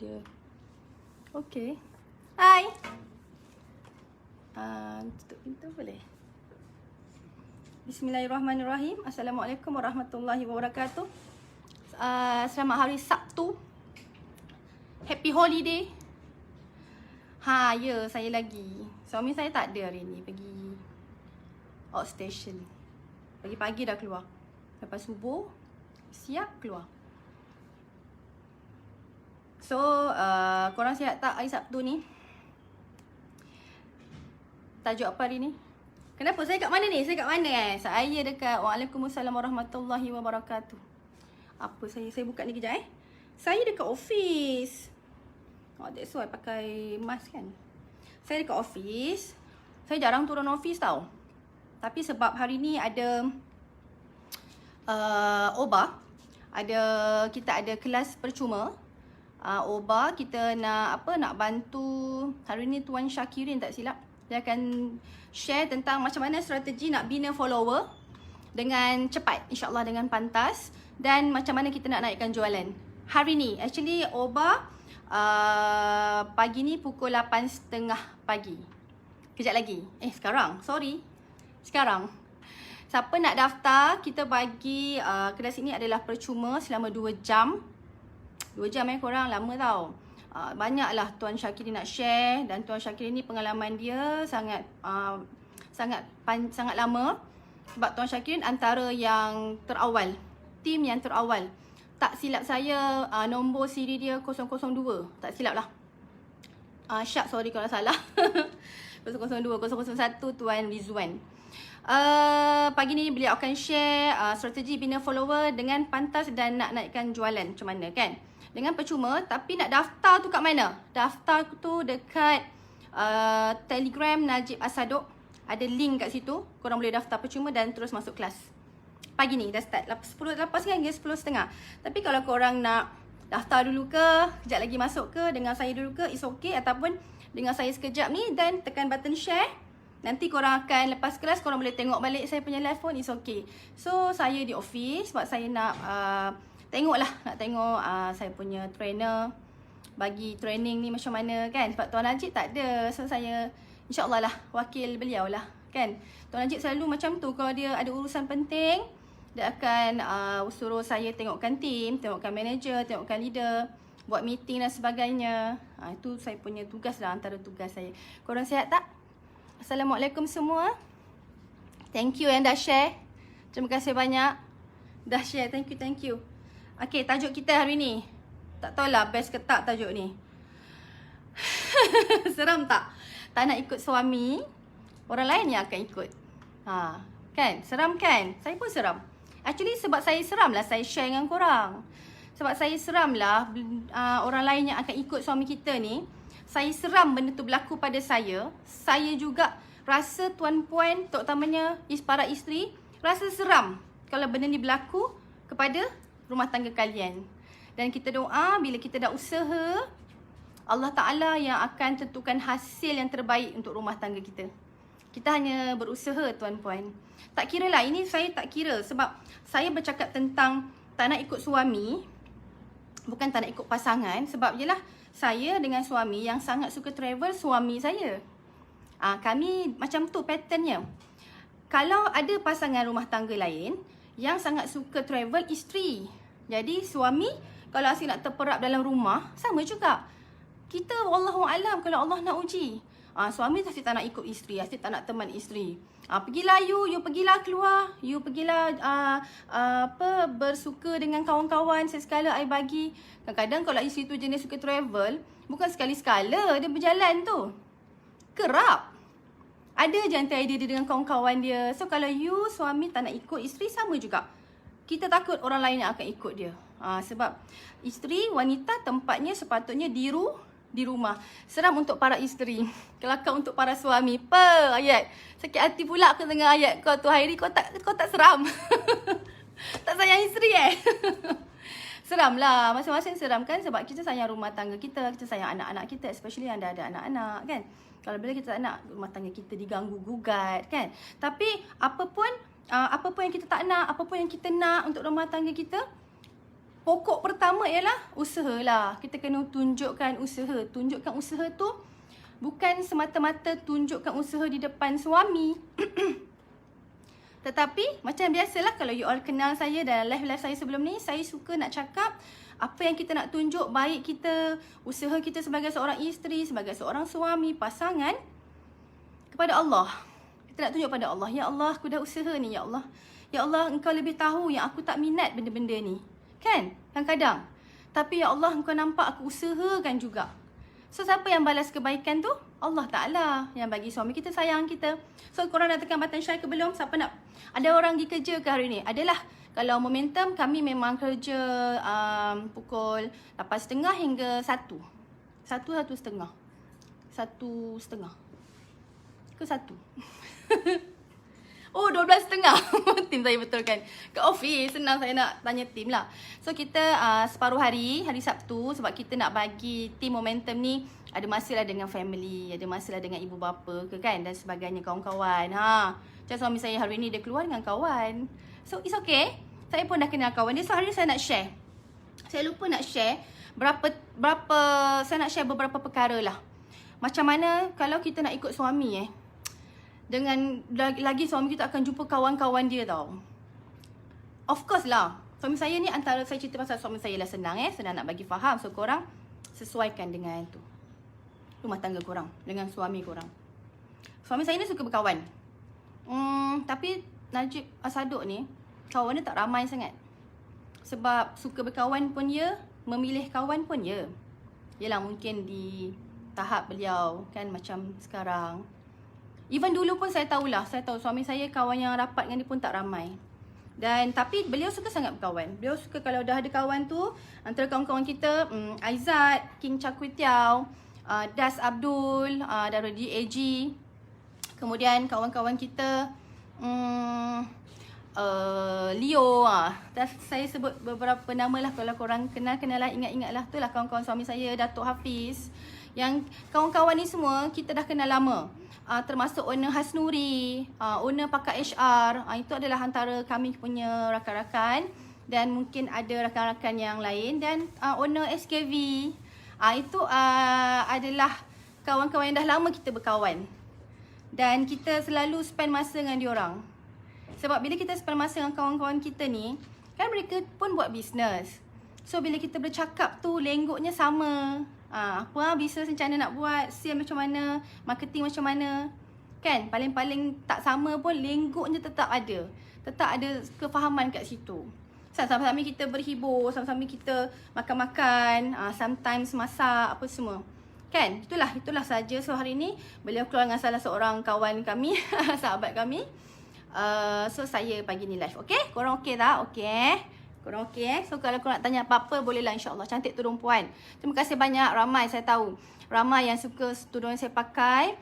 dia. Okay. Hai. Tutup pintu boleh? Bismillahirrahmanirrahim. Assalamualaikum warahmatullahi wabarakatuh. Selamat hari Sabtu. Happy holiday. Ya, saya lagi. Suami saya tak ada hari ni, pergi outstation. Pagi-pagi dah keluar. Lepas subuh, siap keluar. So, korang sihat tak hari Sabtu ni? Tajuk apa hari ni? Kenapa? Saya kat mana ni? Saya kat mana Saya dekat Waalaikumsalam warahmatullahi wabarakatuh. Apa saya buka ni kejap Saya dekat office. That's why pakai mask kan. Saya dekat office. Saya jarang turun office tau. Tapi sebab hari ni ada OBA, kita ada kelas percuma. OBA kita nak bantu. Hari ni Tuan Syakirin tak silap, dia akan share tentang macam mana strategi nak bina follower dengan cepat, insyaAllah dengan pantas, dan macam mana kita nak naikkan jualan. Hari ni actually OBA pagi ni pukul 8.30 pagi. Kejap lagi. Sekarang. Siapa nak daftar, kita bagi kelas ini adalah percuma selama 2 jam. 2 jam korang lama tau. Banyaklah Tuan Syakirin nak share, dan Tuan Syakirin ni pengalaman dia sangat lama. Sebab Tuan Syakirin antara yang terawal, tim yang terawal. Tak silap saya nombor siri dia 002. Tak silap lah. Syak, sorry kalau salah. 002, 001 Tuan Rizwan. Pagi ni beliau akan share strategi bina follower dengan pantas dan nak naikkan jualan macam mana kan. Dengan percuma, tapi nak daftar tu kat mana? Daftar tu dekat Telegram Najib Asadok. Ada link kat situ. Korang boleh daftar percuma dan terus masuk kelas. Pagi ni dah start 10 lepas kan hingga 10.30. Tapi kalau korang nak daftar dulu ke, kejap lagi masuk ke, dengan saya dulu ke, it's okay. Ataupun dengan saya sekejap ni dan tekan button share. Nanti korang akan lepas kelas, korang boleh tengok balik saya punya live phone, it's okay. So saya di office sebab saya nak tengok saya punya trainer bagi training ni macam mana kan. Sebab Tuan Najib tak ada, so saya insyaAllah lah wakil beliau lah kan. Tuan Najib selalu macam tu, kalau dia ada urusan penting, dia akan suruh saya tengokkan tim, tengokkan manager, tengokkan leader, buat meeting dan sebagainya. Itu saya punya tugas lah, antara tugas saya. Korang sihat tak? Assalamualaikum semua. Thank you yang dah share. Terima kasih banyak dah share. Thank you. Okay, tajuk kita hari ni, tak tahulah best ke tak tajuk ni. Seram tak? Tak nak ikut suami, orang lain yang akan ikut. Kan? Seram kan? Saya pun seram. Actually sebab saya seram lah saya share dengan korang. Sebab saya seram lah orang lain yang akan ikut suami kita ni. Saya seram benda tu berlaku pada saya. Saya juga rasa tuan-puan, terutamanya para isteri, rasa seram kalau benda ni berlaku kepada rumah tangga kalian. Dan kita doa bila kita dah usaha, Allah Ta'ala yang akan tentukan hasil yang terbaik untuk rumah tangga kita. Kita hanya berusaha tuan-puan. Tak kira lah, ini saya tak kira. Sebab saya bercakap tentang tak nak ikut suami, bukan tak nak ikut pasangan. Sebab yelah, saya dengan suami yang sangat suka travel, suami saya. Kami macam tu patternnya. Kalau ada pasangan rumah tangga lain yang sangat suka travel, isteri. Jadi suami kalau asyik nak terperap dalam rumah, sama juga. Kita wallahualam kalau Allah nak uji. Suami asyik tak nak ikut isteri, asyik tak nak teman isteri. Pergilah you pergilah keluar, you pergilah bersuka dengan kawan-kawan sesekala I bagi. Kadang-kadang kalau isteri tu jenis suka travel, bukan sekali-sekala dia berjalan tu. Kerap. Ada je antara dia dengan kawan-kawan dia. So kalau you suami tak nak ikut isteri, sama juga. Kita takut orang lain yang akan ikut dia. Sebab isteri, wanita tempatnya sepatutnya di rumah. Seram untuk para isteri. Kelakar untuk para suami. Ayat. Sakit hati pula aku dengar ayat kau tu Hairi. Kau tak seram. Tak sayang isteri Seram lah. Masing-masing seram kan. Sebab kita sayang rumah tangga kita. Kita sayang anak-anak kita. Especially yang dah ada anak-anak kan. Kalau bila kita tak nak rumah tangga kita diganggu-gugat kan. Tapi apa pun yang kita tak nak, apa pun yang kita nak untuk rumah tangga kita, pokok pertama ialah usahalah. Kita kena tunjukkan usaha. Tunjukkan usaha tu bukan semata-mata tunjukkan usaha di depan suami. Tetapi macam biasalah, kalau you all kenal saya dan live saya sebelum ni, saya suka nak cakap apa yang kita nak tunjuk, baik kita, usaha kita sebagai seorang isteri, sebagai seorang suami, pasangan, kepada Allah. Kita nak tunjuk pada Allah, ya Allah, aku dah usaha ni, ya Allah. Ya Allah, engkau lebih tahu yang aku tak minat benda-benda ni. Kan? Kadang-kadang. Tapi ya Allah, engkau nampak aku usahakan juga. So, siapa yang balas kebaikan tu? Allah Ta'ala yang bagi suami kita sayang kita. So, korang dah tekan button share ke belum? Siapa nak? Ada orang pergi kerja ke hari ni? Adalah. Kalau momentum, kami memang kerja pukul 8.30 hingga 1. 1:30. 1:30. Ke 1? Oh, 12.30. Tim saya betulkan. Ke office, senang saya nak tanya tim lah. So, kita separuh hari Sabtu, sebab kita nak bagi tim momentum ni ada masalah dengan family, ada masalah dengan ibu bapa ke kan, dan sebagainya, kawan-kawan. Macam suami saya hari ni dia keluar dengan kawan. So, it's okay. Saya pun dah kenal kawan dia. So, hari ni saya nak share. Saya lupa nak share saya nak share beberapa perkara lah. Macam mana kalau kita nak ikut suami dengan lagi suami kita akan jumpa kawan-kawan dia tau. Of course lah. Suami saya ni, antara saya cerita pasal suami saya lah senang senang nak bagi faham. So korang sesuaikan dengan tu, rumah tangga korang dengan suami korang. Suami saya ni suka berkawan. Tapi Najib Asaduk ni, kawan dia tak ramai sangat. Sebab suka berkawan pun ya, memilih kawan pun ya. Yelah, mungkin di tahap beliau kan macam sekarang. Even dulu pun saya tahulah, saya tahu suami saya kawan yang rapat dengan dia pun tak ramai. Dan tapi beliau suka sangat berkawan. Beliau suka kalau dah ada kawan tu, antara kawan-kawan kita, Aizat, King Chakwitiao, Das Abdul, dari DAG. Kemudian kawan-kawan kita, Leo, saya sebut beberapa nama lah. Kalau korang kenal lah, ingat-ingat lah. Itulah kawan-kawan suami saya, Datuk Hafiz. Yang kawan-kawan ni semua kita dah kenal lama. Termasuk owner Hasnuri, owner Pakar HR. Itu adalah antara kami punya rakan-rakan. Dan mungkin ada rakan-rakan yang lain. Dan owner SKV. Itu adalah kawan-kawan yang dah lama kita berkawan. Dan kita selalu spend masa dengan diorang. Sebab bila kita spend masa dengan kawan-kawan kita ni, kan mereka pun buat bisnes. So bila kita bercakap tu, lenggoknya sama. Apa bisnes macam mana nak buat, sale macam mana, marketing macam mana. Kan, paling-paling tak sama pun lenggoknya tetap ada. Tetap ada kefahaman kat situ. Sama-sama kita berhibur, sama-sama kita makan-makan, sometimes masak, apa semua. Kan, itulah saja. So hari ni beliau keluar dengan salah seorang kawan kami, sahabat kami. So saya pagi ni live. Okay, korang okay tak? Okay. Korang okay? So kalau korang nak tanya apa-apa, bolehlah, insyaAllah. Cantik tudung puan. Terima kasih banyak. Ramai, saya tahu ramai yang suka tudung yang saya pakai.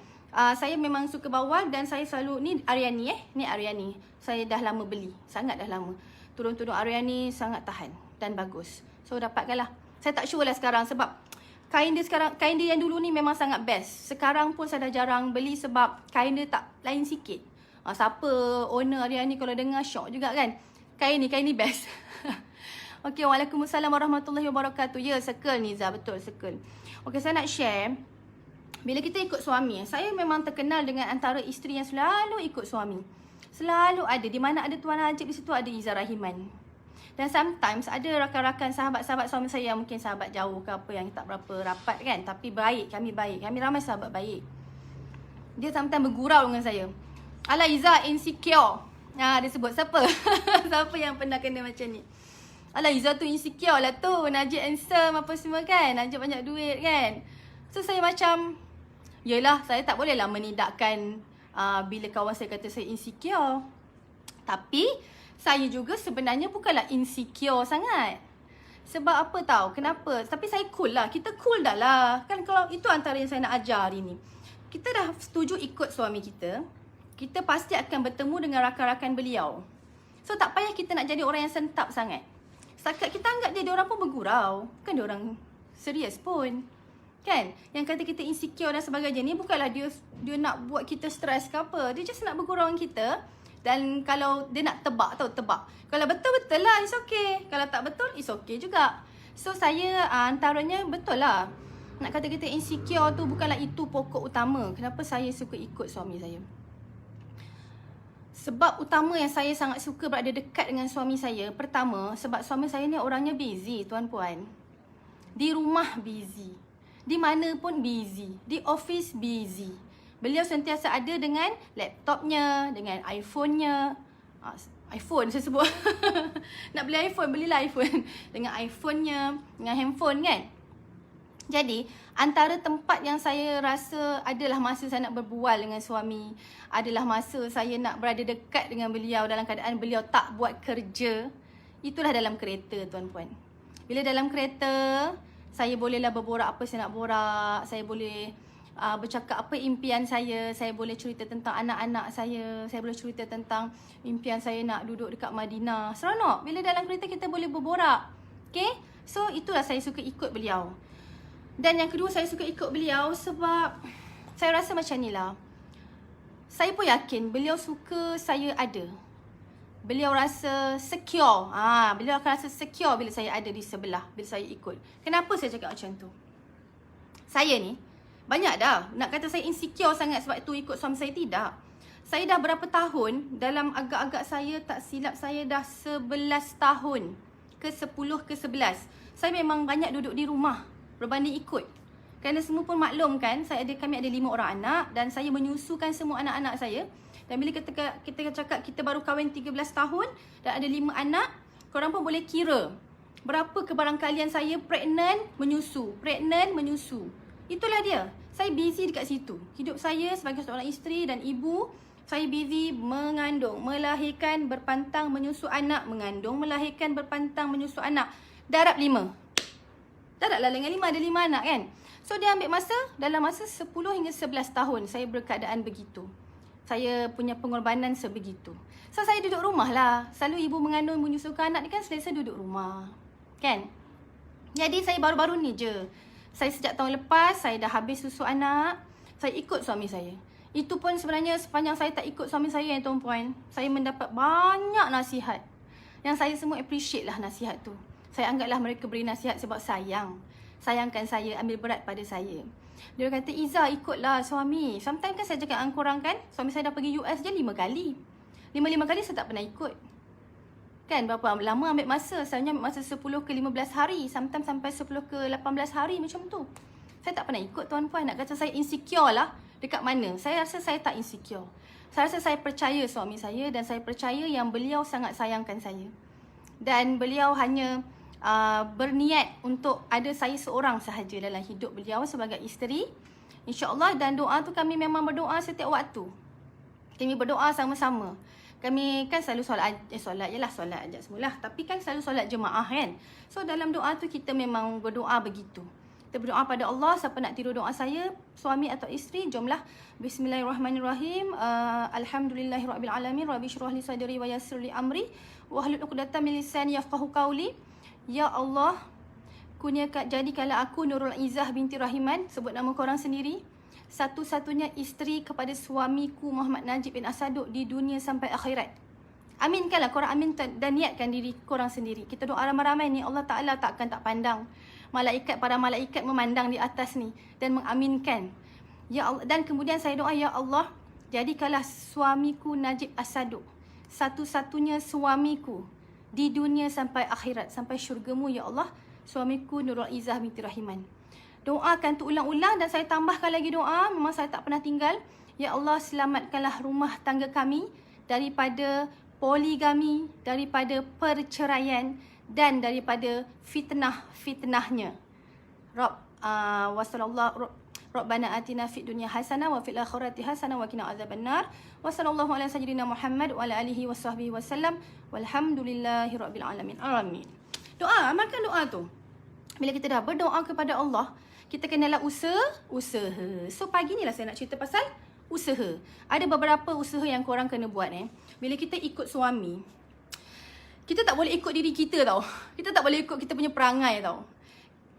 Saya memang suka bawal. Dan saya selalu, ni Aryani ni Aryani. Saya dah lama beli, sangat dah lama. Tudung-tudung Aryani sangat tahan dan bagus. So dapatkanlah. Saya tak sure lah sekarang, sebab kain dia yang dulu ni memang sangat best. Sekarang pun saya dah jarang beli sebab kain dia tak lain sikit. Siapa owner Aryani kalau dengar syok juga kan. Kain ni best. Okey, waalaikumsalam warahmatullahi wabarakatuh. Ya, circle Niza, betul circle. Okey, saya nak share. Bila kita ikut suami, saya memang terkenal dengan antara isteri yang selalu ikut suami. Selalu ada. Di mana ada Tuan Najib, di situ ada Izzah Rahiman. Dan sometimes ada rakan-rakan sahabat-sahabat suami saya yang mungkin sahabat jauh ke apa, yang tak berapa rapat kan. Tapi baik. Kami ramai sahabat baik. Dia sometimes bergurau dengan saya. Alah Izzah insecure. Dia sebut siapa? Siapa yang pernah kena macam ni? Alah Izzah tu insecure lah tu. Najib handsome apa semua kan. Najib banyak duit kan. So saya macam, yelah, saya tak boleh lah menidakkan bila kawan saya kata saya insecure. Tapi saya juga sebenarnya bukanlah insecure sangat. Sebab apa tahu? Kenapa? Tapi saya cool lah. Kita cool dah lah. Kan kalau itu antara yang saya nak ajar hari ni. Kita dah setuju ikut suami kita. Kita pasti akan bertemu dengan rakan-rakan beliau. So tak payah kita nak jadi orang yang sentap sangat. Setakat kita anggap dia orang pun bergurau. Kan dia orang serius pun. Kan? Yang kata kita insecure dan sebagainya ni bukanlah dia nak buat kita stres ke apa. Dia just nak bergurau dengan kita. Dan kalau dia nak tebak, kalau betul-betul lah, it's okay. Kalau tak betul, it's okay juga. So saya antaranya betul lah. Nak kata kita insecure tu bukanlah itu pokok utama kenapa saya suka ikut suami saya. Sebab utama yang saya sangat suka berada dekat dengan suami saya, pertama, sebab suami saya ni orangnya busy, tuan-puan. Di rumah busy, di mana pun busy, di office busy. Beliau sentiasa ada dengan laptopnya, dengan iPhone-nya. iPhone saya sebut. Nak beli iPhone, belilah iPhone. Dengan iPhone-nya, dengan handphone kan. Jadi, antara tempat yang saya rasa adalah masa saya nak berbual dengan suami, adalah masa saya nak berada dekat dengan beliau dalam keadaan beliau tak buat kerja, itulah dalam kereta, tuan-puan. Bila dalam kereta, saya bolehlah berborak apa saya nak borak, saya boleh bercakap apa impian saya boleh cerita tentang anak-anak saya boleh cerita tentang impian saya nak duduk dekat Madinah. Seronok bila dalam kereta kita boleh berborak. Okay, so itulah saya suka ikut beliau. Dan yang kedua saya suka ikut beliau sebab saya rasa macam ni lah, saya pun yakin beliau suka saya ada. Beliau rasa secure. Beliau akan rasa secure bila saya ada di sebelah, bila saya ikut. Kenapa saya cakap macam tu? Saya ni banyak dah. Nak kata saya insecure sangat sebab itu ikut suami saya, tidak. Saya dah berapa tahun, dalam agak-agak saya tak silap saya dah 11 tahun ke 10 ke 11. Saya memang banyak duduk di rumah berbanding ikut. Kerana semua pun maklum kan, kami ada 5 orang anak dan saya menyusukan semua anak-anak saya. Dan bila kita cakap kita baru kahwin 13 tahun dan ada 5 anak, korang pun boleh kira berapa kebarangkalian saya pregnant menyusu. Itulah dia. Saya busy dekat situ. Hidup saya sebagai seorang isteri dan ibu, saya busy mengandung, melahirkan, berpantang, menyusu anak, mengandung, melahirkan, berpantang, menyusu anak. Darab 5. Darablah dengan 5, ada 5 anak kan. So dia ambil masa, dalam masa 10 hingga 11 tahun saya berkeadaan begitu. Saya punya pengorbanan sebegitu. So saya duduk rumah lah. Selalu ibu mengandung, menyusukan anak ni kan selesa duduk rumah. Kan? Jadi saya baru-baru ni je. Saya sejak tahun lepas, saya dah habis susu anak, saya ikut suami saya. Itu pun sebenarnya sepanjang saya tak ikut suami saya, tuan-puan, saya mendapat banyak nasihat. Yang saya semua appreciate lah nasihat tu. Saya anggaplah mereka beri nasihat sebab sayangkan saya, ambil berat pada saya. Dia kata, Izzah ikutlah suami. Sometimes kan saya cakap dengan korang kan, suami saya dah pergi US je 5 kali. 5 kali saya tak pernah ikut. Kan berapa lama ambil masa? Sebenarnya ambil masa 10 ke 15 hari. Sometimes sampai 10 ke 18 hari macam tu. Saya tak pernah ikut, tuan-puan. Nak kata saya insecure lah. Dekat mana? Saya rasa saya tak insecure. Saya rasa saya percaya suami saya dan saya percaya yang beliau sangat sayangkan saya. Dan beliau hanya berniat untuk ada saya seorang sahaja dalam hidup beliau sebagai isteri. InsyaAllah, dan doa tu kami memang berdoa setiap waktu. Kami berdoa sama-sama. Kami kan selalu solat ajak semualah. Tapi kan selalu solat jemaah kan. So dalam doa tu kita memang berdoa begitu. Kita berdoa pada Allah. Siapa nak tiru doa saya, suami atau isteri, jomlah. Bismillahirrahmanirrahim. Alhamdulillahirrabbilalamin. Rabbi syurah li sadri wa yassir li amri. Wahlul 'uqdatam min lisani yafqahu qawli. Ya Allah, jadikanlah aku Nurul Izzah binti Rahiman. Sebut nama korang sendiri. Satu-satunya isteri kepada suamiku Muhammad Najib bin Asaduk di dunia sampai akhirat. Aminkanlah, korang amin dan niatkan diri korang sendiri. Kita doa ramai-ramai ni, Allah Ta'ala tak pandang. Para malaikat memandang di atas ni dan mengaminkan. Ya Allah, dan kemudian saya doa, Ya Allah, jadikanlah suamiku Najib Asaduk satu-satunya suamiku di dunia sampai akhirat, sampai syurgamu ya Allah, suamiku Nurul Izzah binti Rahiman. Doakan tu ulang-ulang dan saya tambahkan lagi doa, memang saya tak pernah tinggal. Ya Allah, selamatkanlah rumah tangga kami daripada poligami, daripada perceraian dan daripada fitnah-fitnahnya. Rabbana atina fid dunya hasanah wa fil akhirati hasanah wa qina adzabannar. Wa sallallahu ala sayyidina Muhammad wa ala alihi washabbihi wasallam. Walhamdulillahirabbil alamin. Amin. Doa, amalkan doa tu. Bila kita dah berdoa kepada Allah, kita kenalah usaha. So pagi ni lah saya nak cerita pasal usaha. Ada beberapa usaha yang korang kena buat Bila kita ikut suami, kita tak boleh ikut diri kita tau. Kita tak boleh ikut kita punya perangai tau.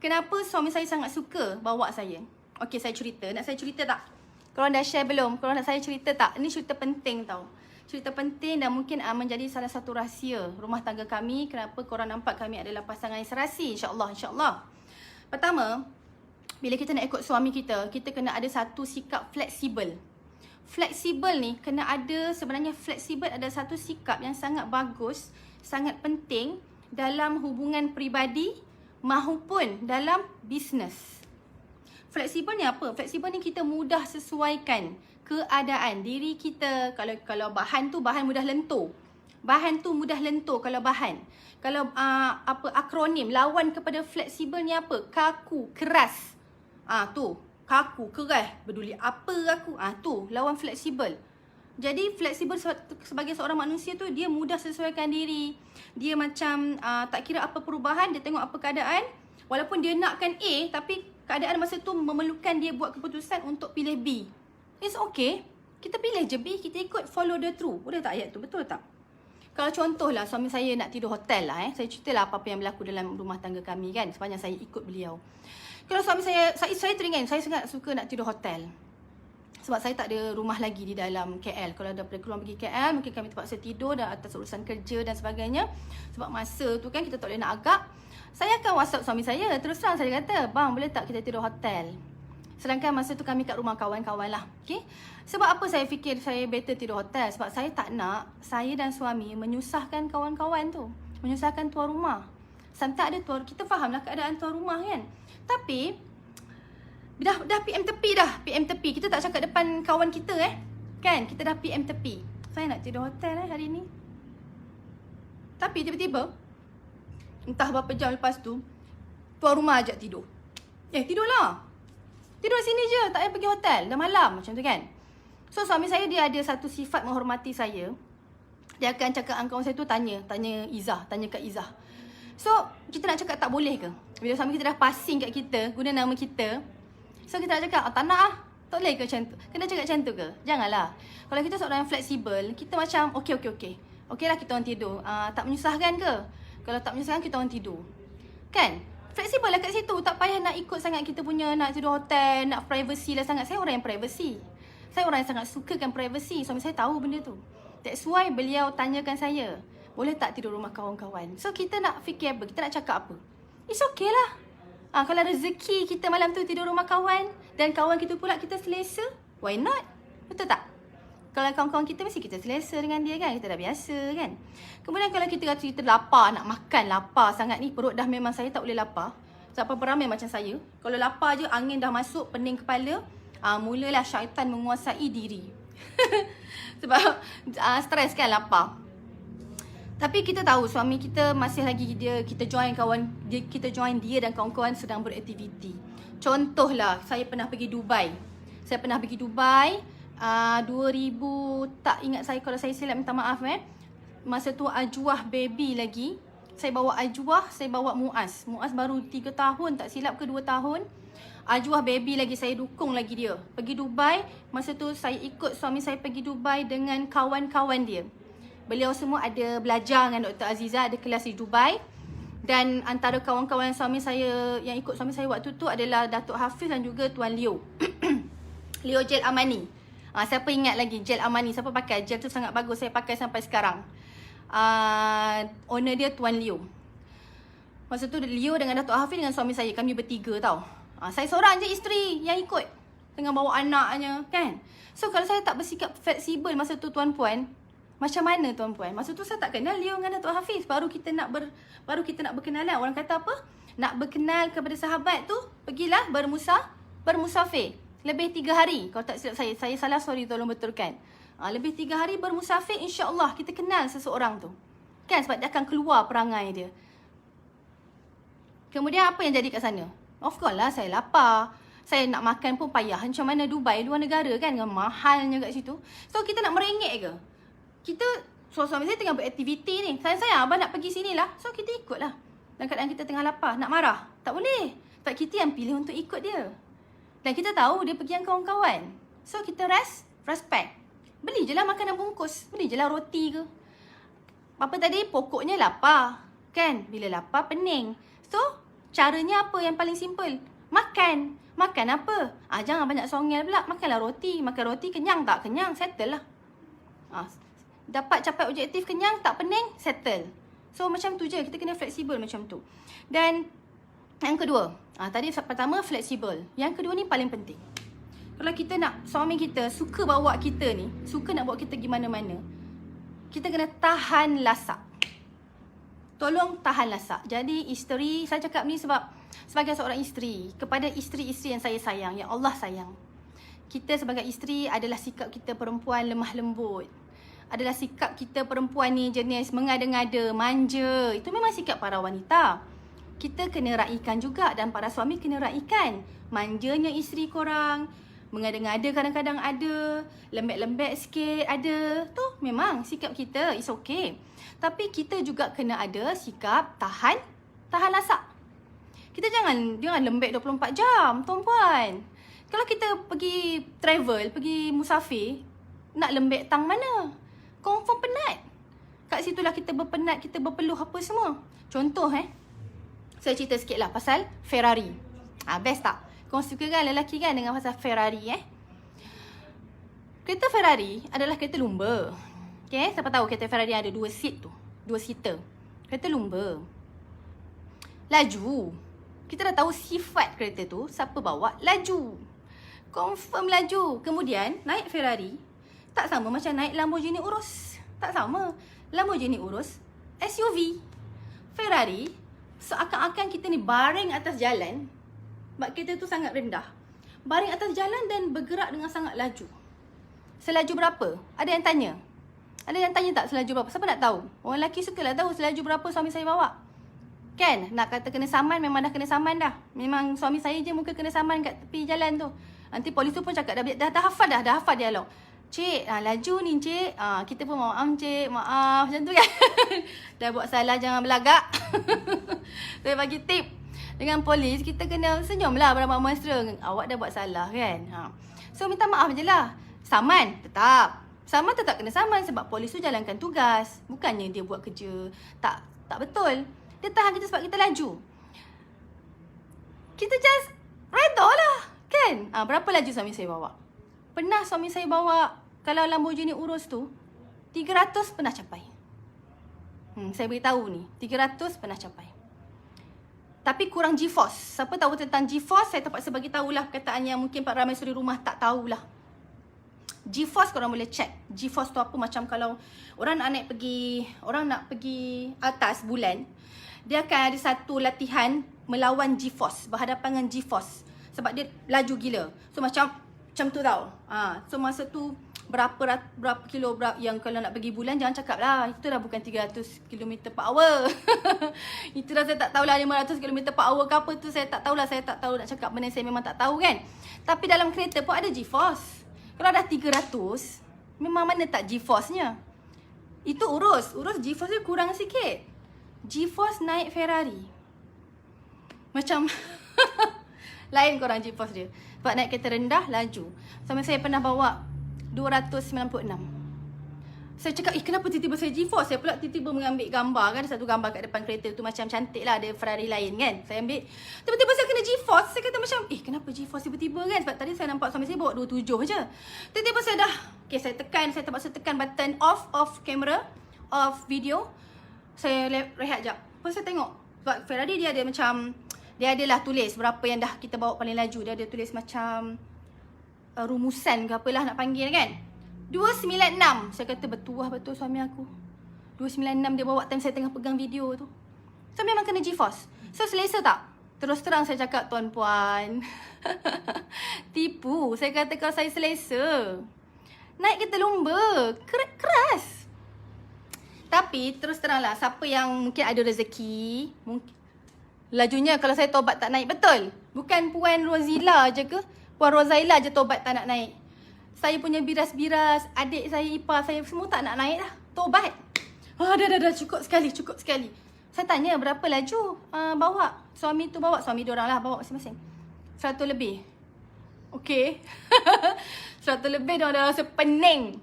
Kenapa suami saya sangat suka bawa saya? Okey, saya cerita. Nak saya cerita tak? Korang dah share belum? Korang nak saya cerita tak? Ini cerita penting tau. cerita penting dan mungkin menjadi salah satu rahsia rumah tangga kami. Kenapa korang nampak kami adalah pasangan yang serasi, insyaAllah, insyaAllah. Pertama, bila kita nak ikut suami kita, kita kena ada satu sikap fleksibel. Fleksibel ni kena ada, sebenarnya fleksibel ada satu sikap yang sangat bagus, sangat penting dalam hubungan peribadi maupun dalam bisnes. Fleksibel ni apa? Fleksibel ni kita mudah sesuaikan keadaan diri kita. Kalau bahan tu bahan mudah lentur. Bahan tu mudah lentur kalau bahan. Kalau akronim lawan kepada fleksibel ni apa? Kaku, keras. Tu, kaku, keras. Peduli apa aku? Tu lawan fleksibel. Jadi fleksibel sebagai seorang manusia tu dia mudah sesuaikan diri. Dia macam tak kira apa perubahan, dia tengok apa keadaan. Walaupun dia nakkan A, tapi keadaan masa tu memerlukan dia buat keputusan untuk pilih B. It's okay. Kita pilih je B, kita ikut follow the through. Boleh tak ayat tu? Betul tak? Kalau contohlah suami saya nak tidur hotel lah. Saya ceritalah apa-apa yang berlaku dalam rumah tangga kami kan. Sepanjang saya ikut beliau. Kalau suami saya teringat, saya sangat suka nak tidur hotel. Sebab saya tak ada rumah lagi di dalam KL. Kalau daripada keluar pergi KL, mungkin kami terpaksa tidur dan atas urusan kerja dan sebagainya. Sebab masa tu kan kita tak boleh nak agak. Saya akan WhatsApp suami saya. Terus terang saya kata, bang boleh tak kita tidur hotel? Sedangkan masa tu kami kat rumah kawan-kawan lah. Okay? Sebab apa saya fikir saya better tidur hotel? Sebab saya tak nak saya dan suami menyusahkan kawan-kawan tu. Menyusahkan tuan rumah. Sampai ada tuan, kita fahamlah keadaan tuan rumah kan. Tapi dah PM tepi dah. PM tepi. Kita tak cakap depan kawan kita kan. Kita dah PM tepi. Saya nak tidur hotel hari ni. Tapi tiba-tiba entah berapa jam lepas tu tuan rumah ajak tidur. Tidurlah. Tidur sini je, tak payah pergi hotel. Dah malam macam tu kan. So suami saya dia ada satu sifat menghormati saya. Dia akan cakap dengan kawan saya tu tanya Kak Izzah. So kita nak cakap tak boleh ke? Bila suami kita dah passing kat kita, guna nama kita. So kita nak cakap tak nak tak boleh ke macam tu? Kena cakap macam tu ke? Janganlah. Kalau kita seorang yang fleksibel, kita macam okey. Okey lah kita orang tidur. Tak menyusahkan ke? Kalau tak menyusahkan kita orang tidur. Kan? Fleksibel lah kat situ. Tak payah nak ikut sangat kita punya nak tidur hotel, nak privacy lah sangat. Saya orang yang privacy. Saya orang yang sangat sukakan privacy. Suami saya tahu benda tu. That's why beliau tanyakan saya, boleh tak tidur rumah kawan-kawan? So kita nak fikir apa? Kita nak cakap apa? It's okay lah. Kalau rezeki kita malam tu tidur rumah kawan dan kawan kita pula kita selesa, why not? Betul tak? Kalau kawan-kawan kita mesti kita selesa dengan dia kan. Kita dah biasa kan. Kemudian kalau kita kata kita lapar, nak makan, lapar sangat ni, perut dah memang saya tak boleh lapar. Sebab beramai macam saya, kalau lapar je angin dah masuk pening kepala, mulalah syaitan menguasai diri. Sebab stres kan, lapar. Tapi kita tahu suami kita masih lagi kita join dia dan kawan-kawan sedang beraktiviti. Contohlah, saya pernah pergi Dubai. 2000, tak ingat saya kalau saya silap minta maaf Masa tu Ajwah baby lagi. Saya bawa Ajwah, saya bawa Muaz. Muaz baru 3 tahun, tak silap ke 2 tahun. Ajwah baby lagi, saya dukung lagi dia. Pergi Dubai, masa tu saya ikut suami saya pergi Dubai dengan kawan-kawan dia. Beliau semua ada belajar dengan Dr. Aziza, ada kelas di Dubai. Dan antara kawan-kawan suami saya yang ikut suami saya waktu tu adalah Datuk Hafiz dan juga Tuan Leo. Leo Gel Amani. Siapa ingat lagi gel Amani? Siapa pakai? Gel tu sangat bagus, saya pakai sampai sekarang. Owner dia Tuan Leo. Masa tu Leo dengan Datuk Hafiz dengan suami saya, kami bertiga tau. Saya seorang je isteri yang ikut, tengah bawa anaknya kan. So kalau saya tak bersikap fleksibel masa tu tuan-puan, macam mana tuan-puan? Masa tu saya tak kenal Leo dengan Datuk Hafiz. Baru kita nak berkenalan. Orang kata apa? Nak berkenal kepada sahabat tu, pergilah bermusafir. Lebih 3 hari. Kalau tak silap saya salah, sorry, tolong betulkan. Lebih 3 hari bermusafir, insya-Allah kita kenal seseorang tu. Kan, sebab dia akan keluar perangai dia. Kemudian apa yang jadi kat sana? Of course lah, saya lapar. Saya nak makan pun payah. Macam mana Dubai, luar negara kan, dengan mahalnya kat situ. So kita nak merengek ke? Suami saya tengah beraktiviti ni. Sayang, abang nak pergi sini lah. So kita ikut lah. Dan keadaan kita tengah lapar, nak marah? Tak boleh. Sebab kita yang pilih untuk ikut dia. Dan kita tahu dia pergi dengan kawan-kawan. So kita respect. Beli je lah makanan bungkus. Beli je lah roti ke. Apa tadi? Pokoknya lapar. Kan? Bila lapar pening. So caranya apa yang paling simple? Makan. Makan apa? Jangan banyak songel pula. Makanlah roti. Makan roti kenyang tak? Kenyang. Settle lah. Dapat capai objektif, kenyang, tak pening, settle. So macam tu je, kita kena fleksibel macam tu. Dan yang kedua, tadi pertama fleksibel. Yang kedua ni paling penting. Kalau kita nak suami kita suka bawa kita ni, suka nak bawa kita pergi mana-mana, kita kena tahan lasak. Tolong tahan lasak. Jadi isteri, saya cakap ni sebab sebagai seorang isteri, kepada isteri-isteri yang saya sayang, yang Allah sayang, kita sebagai isteri adalah sikap kita perempuan lemah lembut. Adalah sikap kita perempuan ni jenis mengada-ngada, manja. Itu memang sikap para wanita. Kita kena raikan juga, dan para suami kena raikan. Manjanya isteri korang, mengada-ngada kadang-kadang ada, lembek-lembek sikit ada. Tu memang sikap kita, it's okay. Tapi kita juga kena ada sikap tahan lasak. Kita jangan lembek 24 jam, tuan-puan. Kalau kita pergi travel, pergi musafir, nak lembek tang mana? Confirm penat. Kat situlah kita berpenat, kita berpeluh apa semua. Contoh saya cerita sikit lah pasal Ferrari. Best tak? Kau suka kan lelaki kan dengan pasal Ferrari Kereta Ferrari adalah kereta lumba. Okay, siapa tahu kereta Ferrari ada 2 seat tu, 2 seater. Kereta lumba. Laju. Kita dah tahu sifat kereta tu, siapa bawa laju. Confirm laju. Kemudian naik Ferrari tak sama macam naik Lamborghini Urus. Tak sama. Lamborghini Urus SUV. Ferrari seakan-akan kita ni baring atas jalan. Sebab kereta tu sangat rendah. Baring atas jalan dan bergerak dengan sangat laju. Selaju berapa? Ada yang tanya? Ada yang tanya tak selaju berapa? Siapa nak tahu? Orang lelaki sukalah tahu selaju berapa suami saya bawa. Kan? Nak kata kena saman, memang dah kena saman dah. Memang suami saya je muka kena saman kat tepi jalan tu. Nanti polis tu pun cakap dah hafal dialog. Cik, laju ni cik. Kita pun maaf cik, maaf. Macam tu kan? Dah buat salah, jangan belagak. Saya bagi tip. Dengan polis, kita kena senyum lah beramak mesra. Awak dah buat salah kan? So, minta maaf je lah. Saman, tetap. Saman tetap kena saman sebab polis tu jalankan tugas. Bukannya dia buat kerja tak betul. Dia tahan kita sebab kita laju. Kita just redha lah. Kan? Berapa laju suami saya bawa? Pernah suami saya bawa, kalau Lamborghini Urus tu, 300 pernah capai. Saya beritahu ni, 300 pernah capai. Tapi kurang G-Force. Siapa tahu tentang G-Force, saya terpaksa bagi tahulah perkataan yang mungkin Pak ramai suri rumah tak tahulah. G-Force korang boleh check. G-Force tu apa, macam kalau orang nak pergi atas bulan, dia akan ada satu latihan melawan G-Force, berhadapan dengan G-Force. Sebab dia laju gila. So macam tu tau. So masa tu berapa kilo yang kalau nak pergi bulan, jangan cakap lah. Itu dah bukan 300 km per hour. Itu dah saya tak tahulah 500 km per hour ke apa tu. Saya tak tahulah. Saya tak tahu nak cakap benda saya memang tak tahu kan. Tapi dalam kereta pun ada G-Force. Kalau dah 300, memang mana tak G-Force-nya. Itu Urus G-Force dia kurang sikit. G-Force naik Ferrari macam lain korang G-Force dia. Sebab naik kereta rendah, laju. Suami saya pernah bawa 296. Saya cakap, kenapa tiba-tiba saya G-Force? Saya pula tiba-tiba mengambil gambar kan. Ada satu gambar kat depan kereta tu macam cantik lah. Ada Ferrari lain kan. Saya ambil. Tiba-tiba saya kena G-Force. Saya kata macam, kenapa G-Force tiba-tiba kan? Sebab tadi saya nampak suami saya bawa 27 je. Tiba-tiba saya dah, saya terpaksa tekan button off camera, off video. Saya rehat jap. Lepas saya tengok. Sebab Ferrari dia ada macam, dia adalah tulis berapa yang dah kita bawa paling laju. Dia ada tulis macam rumusan ke apalah nak panggil kan. 296. Saya kata betul suami aku. 296 dia bawa time saya tengah pegang video tu. So memang kena G-Force. So selesa tak? Terus terang saya cakap tuan-puan. Tipu. Saya kata kalau saya selesa. Naik kereta lumba. Keras. Tapi terus teranglah, siapa yang mungkin ada rezeki, mungkin lajunya kalau saya tobat tak naik, betul. Bukan Puan Rozila je ke? Puan Rozaila je tobat tak nak naik. Saya punya biras-biras, adik saya, ipar saya, semua tak nak naik dah. Tobat. Dah. Cukup sekali. Saya tanya berapa laju bawa. Suami tu bawa, suami diorang lah bawa masing-masing. 100 lebih. Okey. 100 lebih diorang dah rasa pening.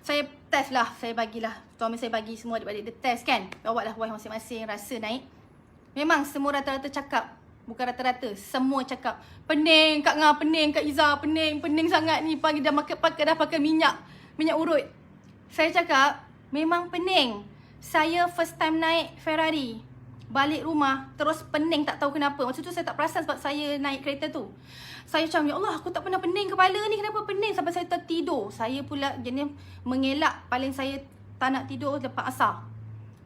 Saya test lah, saya bagilah. Suami saya bagi semua adik-adik dia test kan. Bawa lah wife masing-masing, rasa naik. Memang semua rata-rata cakap. Bukan rata-rata, semua cakap pening Kak Ngah, pening Kak Iza, pening sangat ni. Pagi dah pakai minyak urut. Saya cakap, memang pening. Saya first time naik Ferrari. Balik rumah, terus pening tak tahu kenapa. Masa tu saya tak perasan sebab saya naik kereta tu. Saya macam, ya Allah, aku tak pernah pening kepala ni. Kenapa pening? Sampai saya tertidur. Saya pula jenis mengelak. Paling saya tak nak tidur lepas asar.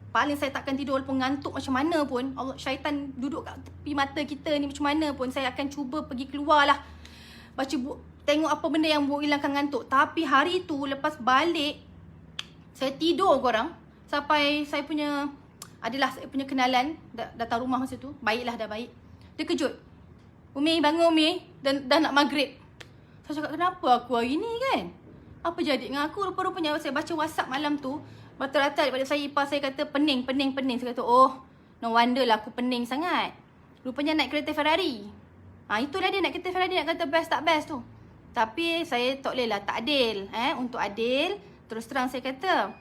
Paling saya takkan tidur walaupun ngantuk macam mana pun. Allah, syaitan duduk kat tepi mata kita ni macam mana pun. Saya akan cuba pergi keluar lah. Baca buku, tengok apa benda yang buat hilangkan ngantuk. Tapi hari tu lepas balik, saya tidur korang. Sampai saya punya, adalah saya punya kenalan datang rumah masa tu. Baiklah, dah baik. Dia kejut. Umi, bangun Umi. Dah nak maghrib. Saya cakap, kenapa aku hari ni kan? Apa jadi dengan aku? Rupa-rupanya saya baca WhatsApp malam tu. Rata-rata daripada saya, ipar saya kata pening. Saya kata, oh, no wonder lah aku pening sangat. Rupanya naik kereta Ferrari. Itulah dia naik kereta Ferrari, nak kata best tak best tu. Tapi saya tak boleh lah, tak adil. Untuk adil, terus terang saya kata,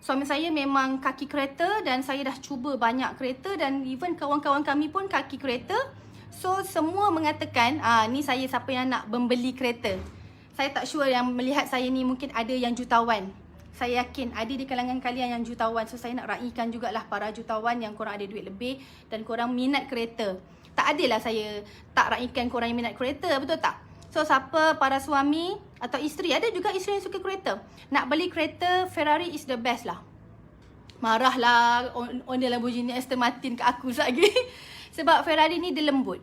suami saya memang kaki kereta dan saya dah cuba banyak kereta dan even kawan-kawan kami pun kaki kereta. So, semua mengatakan, ni saya siapa yang nak membeli kereta. Saya tak sure yang melihat saya ni mungkin ada yang jutawan. Saya yakin ada di kalangan kalian yang jutawan. So, saya nak raikan jugalah para jutawan yang korang ada duit lebih dan korang minat kereta. Tak adil lah saya tak raikan korang yang minat kereta, betul tak? So, siapa para suami atau isteri, ada juga isteri yang suka kereta. Nak beli kereta, Ferrari is the best lah. Marahlah owner Lamborghini Aston Martin kat aku lagi. Sebab Ferrari ni dia lembut.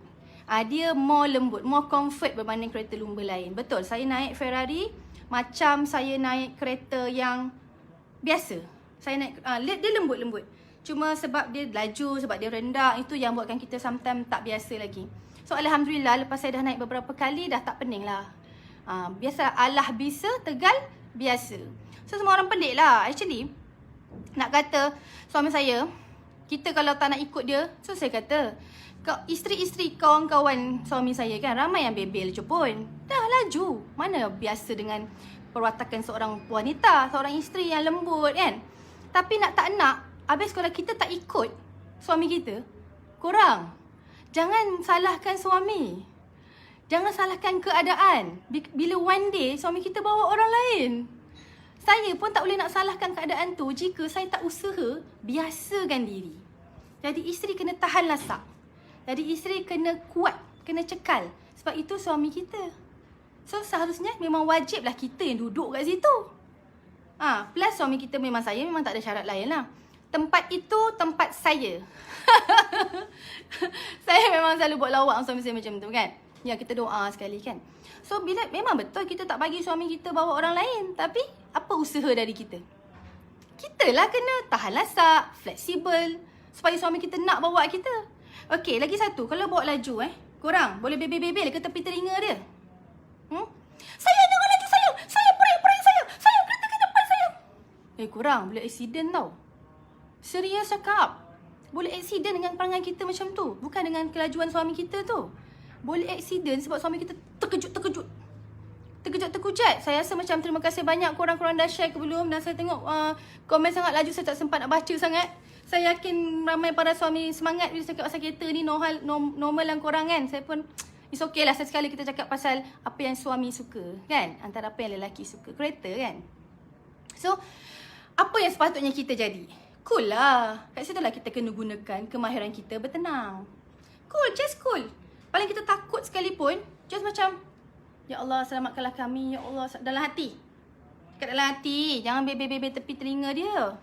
Dia more lembut, more comfort berbanding kereta lumba lain. Betul, saya naik Ferrari macam saya naik kereta yang biasa. Saya naik, dia lembut-lembut. Cuma sebab dia laju, sebab dia rendah, itu yang buatkan kita sometimes tak biasa lagi. So, Alhamdulillah, lepas saya dah naik beberapa kali, dah tak pening lah. Biasa, alah bisa, Tegal, biasa. So, semua orang pelik lah. Actually, nak kata suami saya, kita kalau tak nak ikut dia, so saya kata, isteri-isteri kawan-kawan suami saya kan, ramai yang bebel je pun. Dah laju. Mana biasa dengan perwatakan seorang wanita, seorang isteri yang lembut kan. Tapi nak tak nak, habis kalau kita tak ikut suami kita, korang, jangan salahkan suami. Jangan salahkan keadaan. Bila one day suami kita bawa orang lain. Saya pun tak boleh nak salahkan keadaan tu jika saya tak usaha biasakan diri. Jadi isteri kena tahan lasak. Jadi isteri kena kuat, kena cekal. Sebab itu suami kita. So seharusnya memang wajiblah kita yang duduk kat situ. Plus suami kita memang saya, memang tak ada syarat lain lah. Tempat itu tempat saya. Saya memang selalu buat lawak suami saya macam tu kan. Ya, kita doa sekali kan. So bila memang betul kita tak bagi suami kita bawa orang lain. Tapi apa usaha dari kita? Kita lah kena tahan lasak, fleksibel. Supaya suami kita nak bawa kita. Okey, lagi satu. Kalau bawa laju korang boleh bebel-bebel ke tepi telinga dia. Saya jangan laju saya. Saya perik-perik saya. Saya kereta ke depan saya. Korang boleh accident tau. Serius cakap. Boleh accident dengan perangai kita macam tu. Bukan dengan kelajuan suami kita tu. Boleh accident sebab suami kita terkejut-terkejut. Terkejut-terkejut. Saya rasa macam terima kasih banyak korang-korang dah share ke belum. Dan saya tengok komen sangat laju. Saya tak sempat nak baca sangat. Saya yakin ramai para suami semangat bila cakap pasal kereta ni. Normal lah korang kan. Saya pun, it's okay lah sekali kita cakap pasal apa yang suami suka kan. Antara apa yang lelaki suka. Kereta kan. So, apa yang sepatutnya kita jadi? Cool lah. Kat situ lah kita kena gunakan kemahiran kita bertenang. Cool, just cool. Paling kita takut sekalipun, just macam, ya Allah selamatkanlah kami, ya Allah, dalam hati. Kat dalam hati, jangan bebel-bebel tepi telinga dia.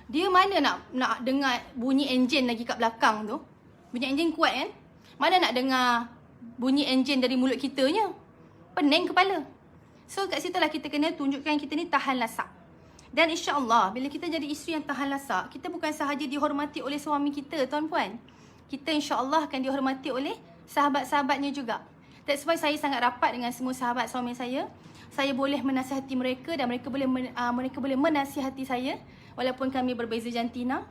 Dia mana nak dengar bunyi enjin lagi kat belakang tu. Bunyi enjin kuat kan. Mana nak dengar bunyi enjin dari mulut kitanya. Pening kepala. So kat situ lah kita kena tunjukkan kita ni tahan lasak. Dan insya-Allah bila kita jadi isteri yang tahan lasak, kita bukan sahaja dihormati oleh suami kita, tuan-puan. Kita insya-Allah akan dihormati oleh sahabat-sahabatnya juga. That's why saya sangat rapat dengan semua sahabat suami saya. Saya boleh menasihati mereka dan mereka boleh menasihati saya walaupun kami berbeza jantina.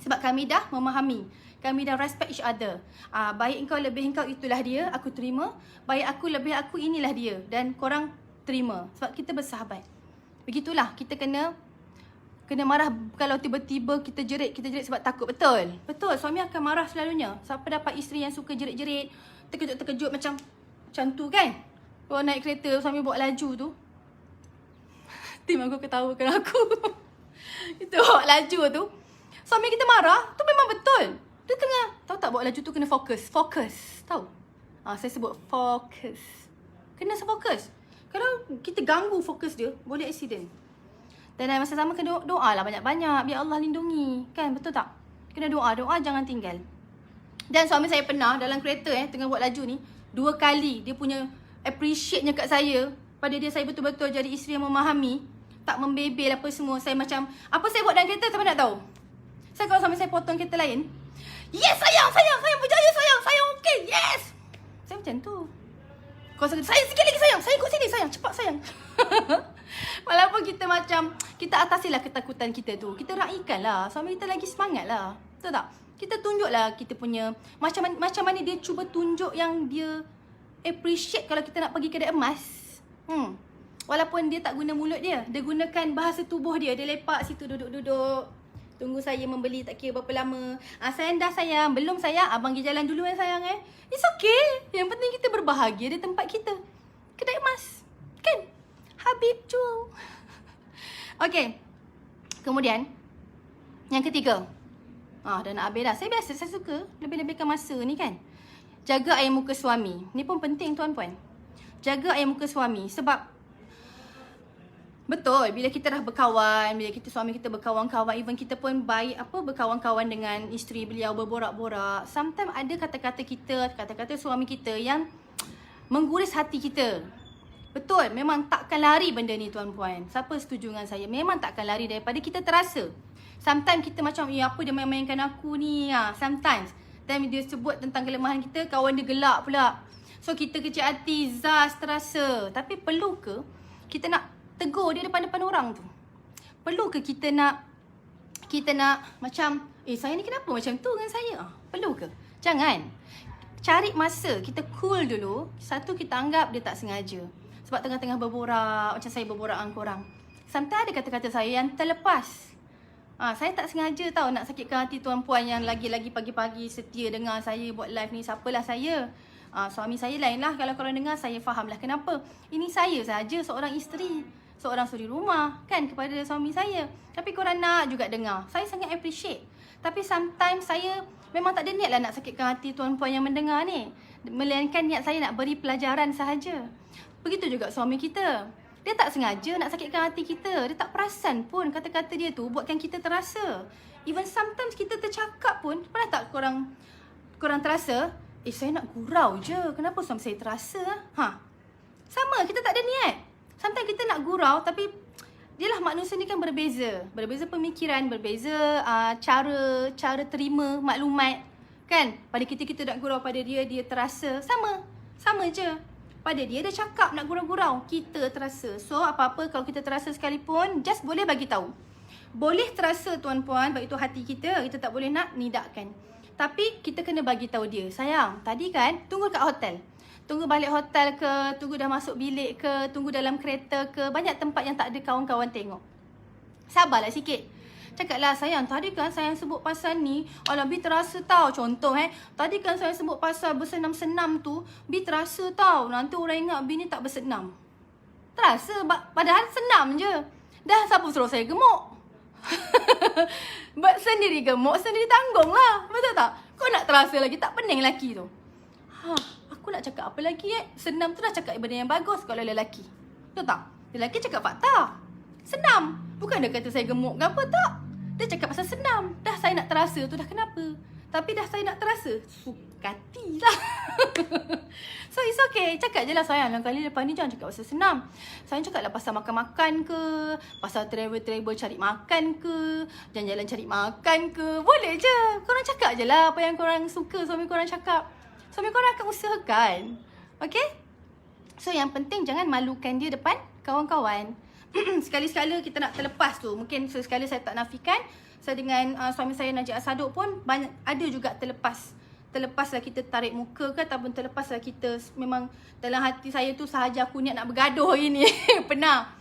Sebab kami dah memahami. Kami dah respect each other. Baik engkau lebih engkau itulah dia, aku terima. Baik aku lebih aku inilah dia dan korang terima. Sebab kita bersahabat. Begitulah kita kena marah kalau tiba-tiba kita jerit sebab takut. Betul. Betul, suami akan marah selalunya. Siapa dapat isteri yang suka jerit-jerit, terkejut-terkejut macam tu kan. Kalau naik kereta, suami bawa laju tu. Tim aku ketawakan aku. Kita bawa laju tu. Suami kita marah, tu memang betul. Dia tengah, tahu tak bawa laju tu kena fokus. Fokus, tahu? Saya sebut fokus. Kena fokus. Kalau kita ganggu fokus dia, boleh accident. Dan dalam masa sama kena doa lah banyak-banyak, biar Allah lindungi. Kan, betul tak? Kena doa, jangan tinggal. Dan suami saya pernah dalam kereta tengah buat laju ni, 2 kali dia punya appreciate-nya kat saya. Pada dia saya betul-betul jadi isteri yang memahami, tak membebel apa semua. Saya macam, apa saya buat dalam kereta, siapa nak tahu? Saya kalau suami saya potong kereta lain, yes sayang berjaya sayang okey, yes. Saya macam tu. Kau saya sikit lagi sayang, saya ikut sini sayang, cepat sayang. Walaupun kita macam, kita atasilah ketakutan kita tu. Kita raikan lah, suami kita lagi semangat lah. Betul tak? Kita tunjuk lah kita punya, macam mana dia cuba tunjuk yang dia appreciate kalau kita nak pergi kedai emas. Walaupun dia tak guna mulut dia gunakan bahasa tubuh dia. Dia lepak situ duduk-duduk, tunggu saya membeli tak kira berapa lama. Sayang dah sayang, belum sayang, abang pergi jalan dulu sayang It's okay. Yang penting kita berbahagia di tempat kita. Kedai emas, kan? Habib Jul. Okay. Kemudian yang ketiga, dah nak habis dah. Saya suka lebih-lebihkan masa ni kan. Jaga air muka suami. Ni pun penting tuan-puan. Jaga air muka suami. Sebab betul, bila kita dah berkawan, bila suami kita berkawan-kawan, even kita pun baik berkawan-kawan dengan isteri beliau, berborak-borak, sometimes ada kata-kata suami kita yang mengguris hati kita. Betul, memang takkan lari benda ni tuan-puan. Siapa setuju dengan saya? Memang takkan lari daripada kita terasa. Sometimes kita macam, apa dia main-mainkan aku ni? Sometimes. Dan dia sebut tentang kelemahan kita, kawan dia gelak pula. So kita kecil hati, zas, terasa. Tapi perlu ke kita nak tegur dia depan-depan orang tu? Perlu ke kita nak macam, saya ni kenapa macam tu dengan saya? Perlu ke? Jangan. Cari masa, kita cool dulu. Satu, kita anggap dia tak sengaja. Sebab tengah-tengah berborak, macam saya berborak dengan korang, sometimes ada kata-kata saya yang terlepas. Saya tak sengaja tahu nak sakitkan hati tuan-puan yang lagi-lagi pagi-pagi setia dengar saya buat live ni. Siapalah saya? Suami saya lain lah. Kalau korang dengar, saya fahamlah kenapa. Ini saya saja, seorang isteri, seorang suri rumah kan, kepada suami saya. Tapi korang nak juga dengar. Saya sangat appreciate. Tapi sometimes saya memang tak ada niat lah nak sakitkan hati tuan-puan yang mendengar ni. Melainkan niat saya nak beri pelajaran sahaja. Begitu juga suami kita. Dia tak sengaja nak sakitkan hati kita. Dia tak perasan pun kata-kata dia tu buatkan kita terasa. Even sometimes kita tercakap pun, pernah tak korang terasa, saya nak gurau je, kenapa suami saya terasa? Sama, kita tak ada niat. Sometimes kita nak gurau, tapi dialah manusia ni kan berbeza. Berbeza pemikiran, berbeza cara terima maklumat. Kan? Pada kita nak gurau, pada dia terasa. Sama je. Pada dia cakap nak gurau-gurau, kita terasa. So apa-apa kalau kita terasa sekalipun, just boleh bagi tahu. Boleh terasa tuan-puan, baik itu hati kita tak boleh nak nidakkan. Tapi kita kena bagi tahu dia, sayang, tadi kan tunggu kat hotel. Tunggu balik hotel ke, tunggu dah masuk bilik ke, tunggu dalam kereta ke, banyak tempat yang tak ada kawan-kawan tengok. Sabarlah sikit. Cakaplah, sayang, tadi kan sayang sebut pasal ni, alah Bi terasa tau. Contoh tadi kan saya sebut pasal bersenam-senam tu, Bi terasa tau. Nanti orang ingat Bi ni tak bersenam. Terasa, padahal senam je. Dah siapa suruh saya gemuk? Sendiri gemuk, sendiri tanggung lah. Betul tak? Kau nak terasa lagi, tak pening lelaki tu. Aku nak cakap apa lagi Senam tu dah cakap benda yang bagus kalau lelaki. Betul tak? Lelaki cakap fakta. Senam. Bukan dia kata saya gemuk ke apa, tak. Dia cakap pasal senam. Dah saya nak terasa tu dah kenapa. Tapi dah saya nak terasa, sukati lah. So it's okay. Cakap je lah, sayang, lain kali lepas ni jangan cakap pasal senam. Sayang cakap lah pasal makan-makan ke, pasal travel-travel cari makan ke, jalan-jalan cari makan ke. Boleh je. Korang cakap je lah apa yang korang suka suami korang cakap. Suami korang akan usahakan. Okay? So yang penting jangan malukan dia depan kawan-kawan. Sekali-sekala kita nak terlepas tu. Mungkin sekali saya tak nafikan, saya dengan suami saya Najib Asaduk pun banyak, ada juga terlepaslah kita tarik muka ke, ataupun terlepaslah kita memang dalam hati saya tu sahaja aku niat nak bergaduh hari ni. Pernah,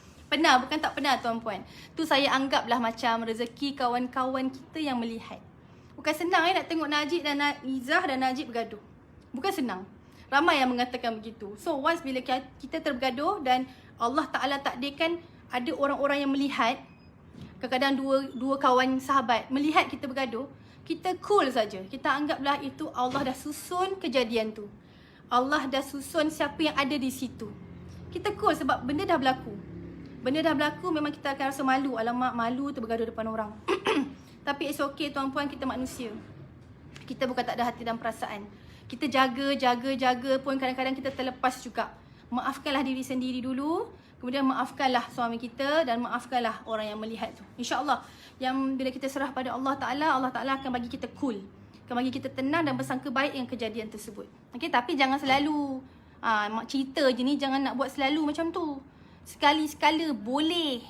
bukan tak pernah tuan-puan. Tu saya anggaplah macam rezeki kawan-kawan kita yang melihat. Bukan senang nak tengok Najib dan Izzah dan Najib bergaduh. Bukan senang. Ramai yang mengatakan begitu. So once bila kita terbergaduh dan Allah Ta'ala takdirkan ada orang-orang yang melihat, kadang-kadang dua kawan sahabat melihat kita bergaduh, kita cool saja. Kita anggaplah itu Allah dah susun kejadian tu. Allah dah susun siapa yang ada di situ. Kita cool sebab benda dah berlaku. Benda dah berlaku, memang kita akan rasa malu. Alamak, malu tu bergaduh depan orang. Tapi it's okay tuan-puan, kita manusia. Kita bukan tak ada hati dan perasaan. Kita jaga pun kadang-kadang kita terlepas juga. Maafkanlah diri sendiri dulu. Kemudian maafkanlah suami kita dan maafkanlah orang yang melihat tu. InsyaAllah, yang bila kita serah pada Allah Ta'ala akan bagi kita cool. Akan bagi kita tenang dan bersangka baik dengan kejadian tersebut. Okay, tapi jangan selalu mak cerita je ni, jangan nak buat selalu macam tu. Sekali-sekala boleh.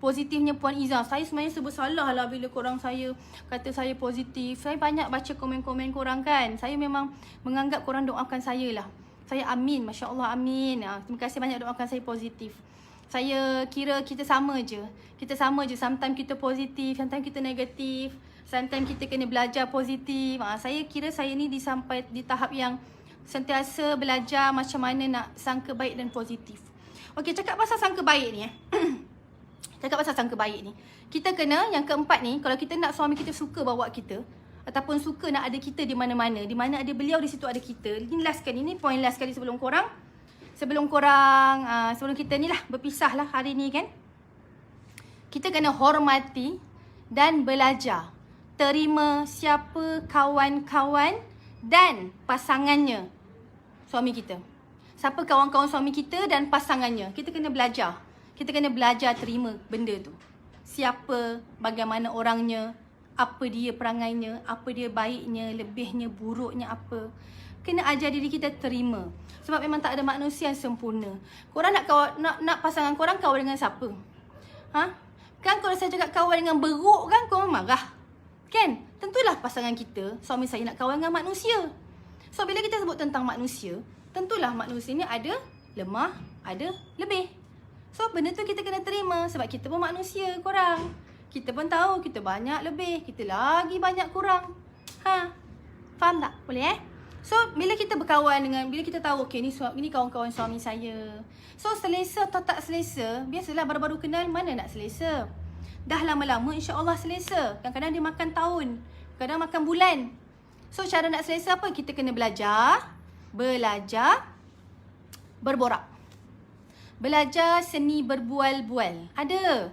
Positifnya Puan Izzah, saya sebenarnya serba salah lah bila korang saya kata saya positif. Saya banyak baca komen-komen korang kan. Saya memang menganggap korang doakan saya lah. Saya amin, Masya Allah, amin. Terima kasih banyak doakan saya positif. Saya kira kita sama je. Kita sama je. Sometimes kita positif, sometimes kita negatif. Sometimes kita kena belajar positif. Saya kira saya ni sampai di tahap yang sentiasa belajar macam mana nak sangka baik dan positif. Okey, cakap pasal sangka baik ni Cakap pasal sangka baik ni. Kita kena, yang keempat ni, kalau kita nak suami kita suka bawa kita, ataupun suka nak ada kita di mana-mana, di mana ada beliau, di situ ada kita. Ini last sekali, ni point last sekali sebelum kita ni lah berpisah lah hari ni kan. Kita kena hormati dan belajar terima siapa kawan-kawan dan pasangannya suami kita. Siapa kawan-kawan suami kita dan pasangannya. Kita kena belajar. Kita kena belajar terima benda tu. Siapa, bagaimana orangnya, apa dia perangainya, apa dia baiknya, lebihnya, buruknya apa. Kena ajar diri kita terima. Sebab memang tak ada manusia yang sempurna. Korang nak pasangan korang kawan dengan siapa? Kan kalau saya cakap kawan dengan beruk kan, korang marah. Kan? Tentulah pasangan kita, suami saya nak kawan dengan manusia. So bila kita sebut tentang manusia, tentulah manusia ni ada lemah, ada lebih. So benda tu kita kena terima sebab kita pun manusia korang. Kita pun tahu kita banyak lebih, kita lagi banyak kurang. Faham tak? Boleh So bila kita berkawan dengan, bila kita tahu okey ni kawan-kawan suami saya. So selesa atau tak selesa, biasalah baru-baru kenal mana nak selesa. Dah lama-lama insya-Allah selesa. Kadang-kadang dia makan tahun, kadang makan bulan. So cara nak selesa apa? Kita kena belajar berborak. Belajar seni berbual-bual. Ada.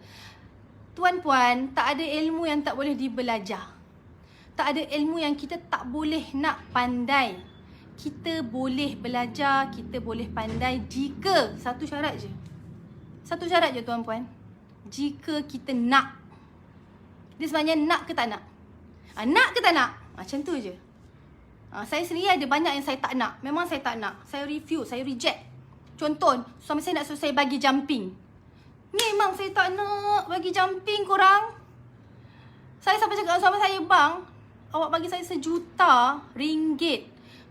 Tuan-puan, tak ada ilmu yang tak boleh dibelajar. Tak ada ilmu yang kita tak boleh nak pandai. Kita boleh belajar, kita boleh pandai jika satu syarat je. Satu syarat je tuan-puan. Jika kita nak. Dia sebenarnya nak ke tak nak? Nak ke tak nak? Macam tu je. Saya sendiri ada banyak yang saya tak nak. Memang saya tak nak. Saya refuse, saya reject. Contoh, suami saya nak suruh saya bagi jumping. Memang saya tak nak bagi jumping korang. Saya sampai cakap dengan suami saya, bang, awak bagi saya RM1 juta.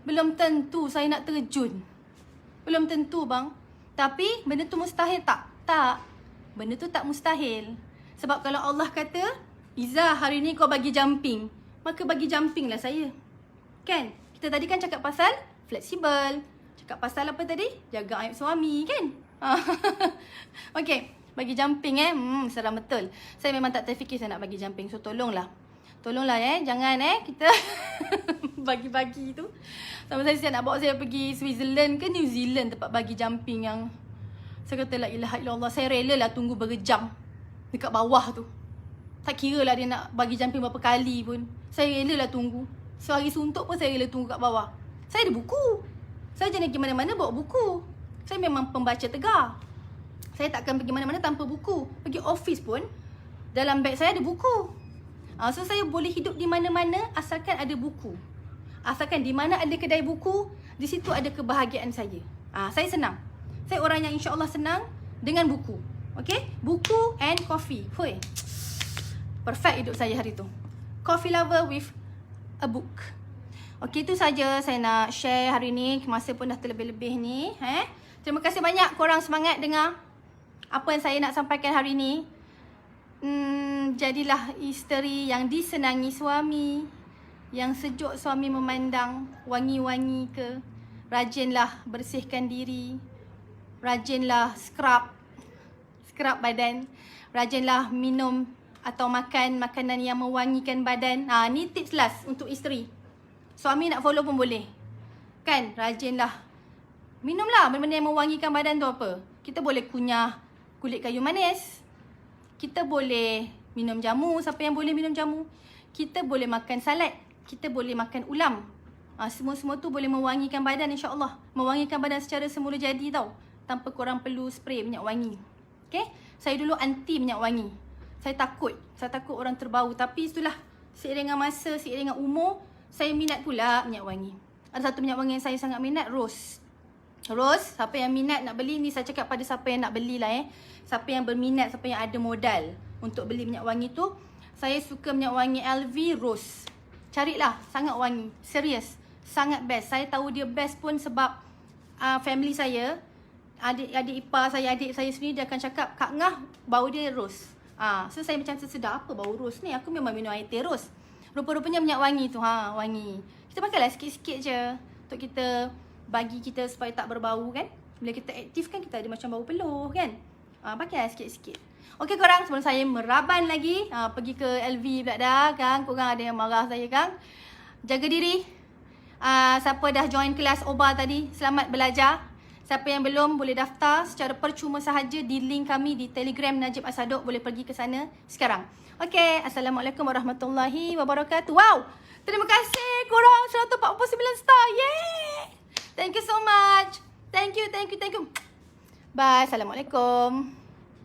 Belum tentu saya nak terjun. Belum tentu bang. Tapi benda tu mustahil tak? Tak. Benda tu tak mustahil. Sebab kalau Allah kata, Izzah hari ni kau bagi jumping, maka bagi jumping lah saya. Kan? Kita tadi kan cakap pasal fleksibel. Cakap pasal apa tadi? Jaga aib suami kan? Okay, bagi jumping seram betul. Saya memang tak terfikir saya nak bagi jumping. So tolonglah jangan kita bagi-bagi tu. Sama saya nak bawa saya pergi Switzerland ke New Zealand tempat bagi jumping yang saya kata la ilaha illallah, saya rela lah tunggu berjam dekat bawah tu. Tak kira lah dia nak bagi jumping berapa kali pun, saya rela lah tunggu. Sehari suntuk pun saya rela tunggu kat bawah. Saya ada buku. Saya jangan pergi mana-mana bawa buku. Saya memang pembaca tegar. Saya takkan pergi mana-mana tanpa buku. Pergi office pun dalam beg saya ada buku. So saya boleh hidup di mana-mana asalkan ada buku. Asalkan di mana ada kedai buku, di situ ada kebahagiaan saya. Saya senang. Saya orang yang insya-Allah senang dengan buku. Okay? Buku and coffee. Hui. Perfect hidup saya hari tu. Coffee lover with a book. Okey, itu saja saya nak share hari ni. Masa pun dah terlebih-lebih ni. Terima kasih banyak korang semangat dengar apa yang saya nak sampaikan hari ni. Jadilah isteri yang disenangi suami, yang sejuk suami memandang, wangi-wangi ke. Rajinlah bersihkan diri. Rajinlah scrub scrub badan. Rajinlah minum atau makan makanan yang mewangikan badan. Ni tips last untuk isteri. Suami nak follow pun boleh. Kan, rajinlah. Minumlah benda-benda yang mewangikan badan tu apa. Kita boleh kunyah kulit kayu manis. Kita boleh minum jamu, siapa yang boleh minum jamu. Kita boleh makan salad. Kita boleh makan ulam. Semua-semua tu boleh mewangikan badan insya-Allah. Mewangikan badan secara semula jadi tau. Tanpa korang perlu spray minyak wangi. Okay? Saya dulu anti minyak wangi. Saya takut orang terbau. Tapi itulah, seiring dengan masa, seiring dengan umur, saya minat pula minyak wangi. Ada satu minyak wangi yang saya sangat minat, Rose. Rose, siapa yang minat nak beli ni, saya cakap pada siapa yang nak belilah siapa yang berminat, siapa yang ada modal untuk beli minyak wangi tu. Saya suka minyak wangi LV Rose. Carilah, sangat wangi. Serius, sangat best. Saya tahu dia best pun sebab family saya, adik ipar saya, adik saya sendiri, dia akan cakap, Kak Ngah, bau dia Rose. So saya macam tersedar, apa bau Rose ni? Aku memang minum air teh Rose. Rupa-rupanya minyak wangi tu, wangi. Kita pakailah sikit-sikit je untuk kita bagi kita supaya tak berbau kan. Bila kita aktif kan, kita ada macam bau peluh kan. Pakailah sikit-sikit. Okey korang, sebelum saya meraban lagi, pergi ke LV pula dah kan. Korang ada yang marah saya kan. Jaga diri. Siapa dah join kelas OBA tadi, selamat belajar. Siapa yang belum, boleh daftar secara percuma sahaja di link kami di Telegram Najib Asadok. Boleh pergi ke sana sekarang. Okey, Assalamualaikum warahmatullahi wabarakatuh. Wow, terima kasih korang 149 star. Yeay. Thank you so much. Thank you. Bye. Assalamualaikum.